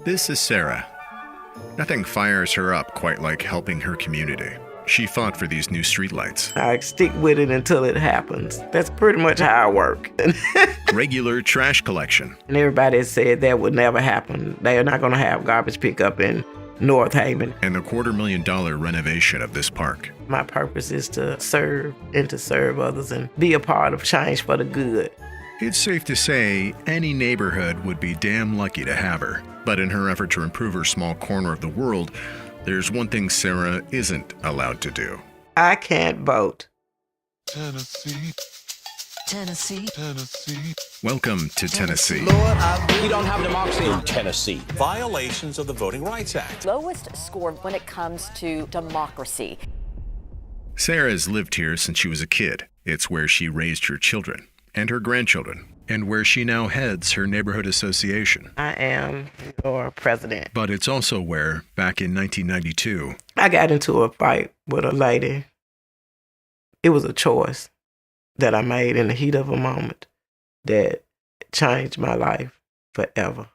This is Sarah. Nothing fires her up quite like helping her community. She fought for these new streetlights. I stick with it until it happens. That's pretty much how I work. Regular trash collection. And everybody said that would never happen. They are not going to have garbage pickup in North Haven. And the $250,000 renovation of this park. My purpose is to serve and to serve others and be a part of change for the good. It's safe to say any neighborhood would be damn lucky to have her. But in her effort to improve her small corner of the world, there's one thing Sarah isn't allowed to do. I can't vote. Tennessee. Tennessee. Tennessee. Welcome to Tennessee. Lord, we don't have democracy in Tennessee. Violations of the Voting Rights Act. Lowest score when it comes to democracy. Sarah's lived here since she was a kid. It's where she raised her children and her grandchildren, and where she now heads her neighborhood association. I am your president. But it's also where, back in 1992, I got into a fight with a lady. It was a choice that I made in the heat of a moment that changed my life forever.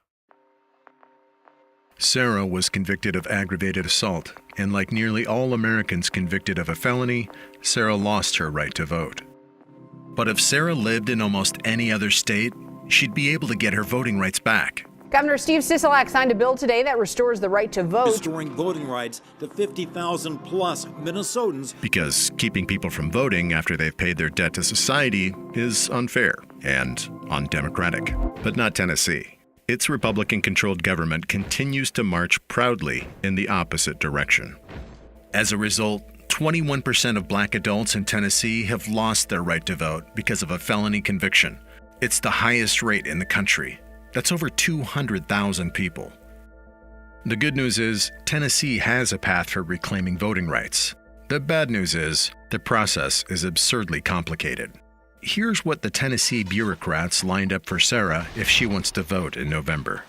Sarah was convicted of aggravated assault, and like nearly all Americans convicted of a felony, Sarah lost her right to vote. But if Sarah lived in almost any other state, she'd be able to get her voting rights back. Governor Steve Sisolak signed a bill today that restores the right to vote. Restoring voting rights to 50,000 plus Minnesotans. Because keeping people from voting after they've paid their debt to society is unfair and undemocratic. But not Tennessee. Its Republican-controlled government continues to march proudly in the opposite direction. As a result, 21% of black adults in Tennessee have lost their right to vote because of a felony conviction. It's the highest rate in the country. That's over 200,000 people. The good news is, Tennessee has a path for reclaiming voting rights. The bad news is, the process is absurdly complicated. Here's what the Tennessee bureaucrats lined up for Sarah if she wants to vote in November.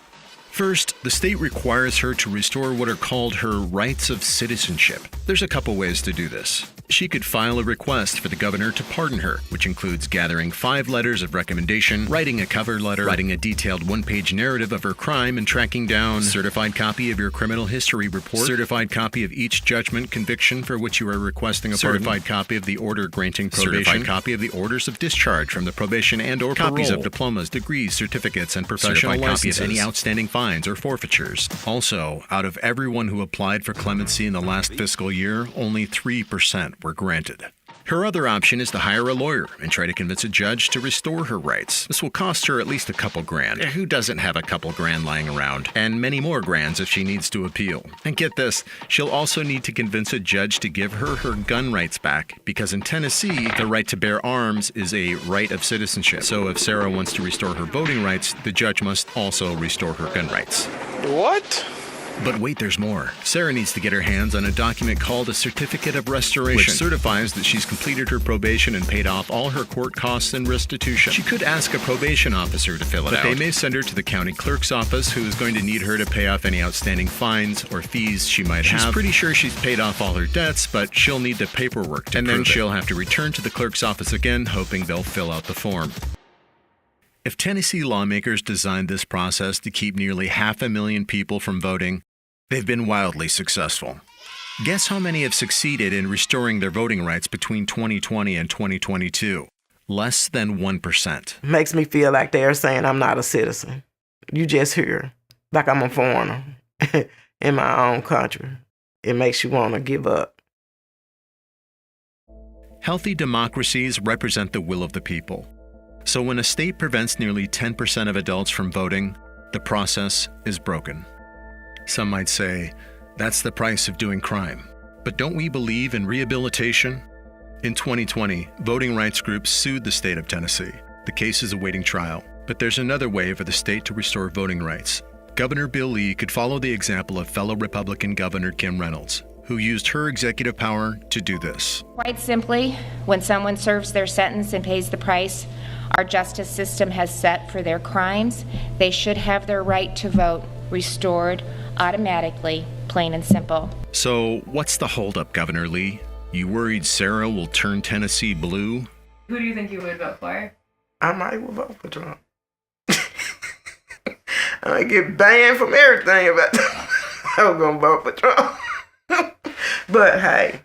First, the state requires her to restore what are called her rights of citizenship. There's a couple ways to do this. She could file a request for the governor to pardon her, which includes gathering 5 letters of recommendation, writing a cover letter, writing a detailed one-page narrative of her crime, and tracking down a certified copy of your criminal history report, certified copy of each judgment conviction for which you are requesting a certified copy of the order granting probation, certified copy of the orders of discharge from the probation and or copies of diplomas, degrees, certificates, and professional licenses, copy of any outstanding fines or forfeitures. Also, out of everyone who applied for clemency in the last fiscal year, only 3% were granted. Her other option is to hire a lawyer and try to convince a judge to restore her rights. This will cost her at least a couple grand. Who doesn't have a couple grand lying around? And many more grands if she needs to appeal. And get this, she'll also need to convince a judge to give her her gun rights back, because in Tennessee, the right to bear arms is a right of citizenship. So if Sarah wants to restore her voting rights, the judge must also restore her gun rights. What? But wait, there's more. Sarah needs to get her hands on a document called a Certificate of Restoration, which certifies that she's completed her probation and paid off all her court costs and restitution. She could ask a probation officer to fill it out, but they may send her to the county clerk's office, who is going to need her to pay off any outstanding fines or fees she might have. She's pretty sure she's paid off all her debts, but she'll need the paperwork to prove it. And then she'll have to return to the clerk's office again, hoping they'll fill out the form. If Tennessee lawmakers designed this process to keep nearly 500,000 people from voting, they've been wildly successful. Guess how many have succeeded in restoring their voting rights between 2020 and 2022? Less than 1%. Makes me feel like they're saying I'm not a citizen. You just here, like I'm a foreigner in my own country. It makes you want to give up. Healthy democracies represent the will of the people. So when a state prevents nearly 10% of adults from voting, the process is broken. Some might say, that's the price of doing crime. But don't we believe in rehabilitation? In 2020, voting rights groups sued the state of Tennessee. The case is awaiting trial. But there's another way for the state to restore voting rights. Governor Bill Lee could follow the example of fellow Republican Governor Kim Reynolds, who used her executive power to do this. Quite simply, when someone serves their sentence and pays the price our justice system has set for their crimes, they should have their right to vote restored automatically, plain and simple. So what's the holdup, Governor Lee? You worried Sarah will turn Tennessee blue? Who do you think you would vote for? I might vote for Trump. I get banned from everything about I was gonna vote for Trump. But hey,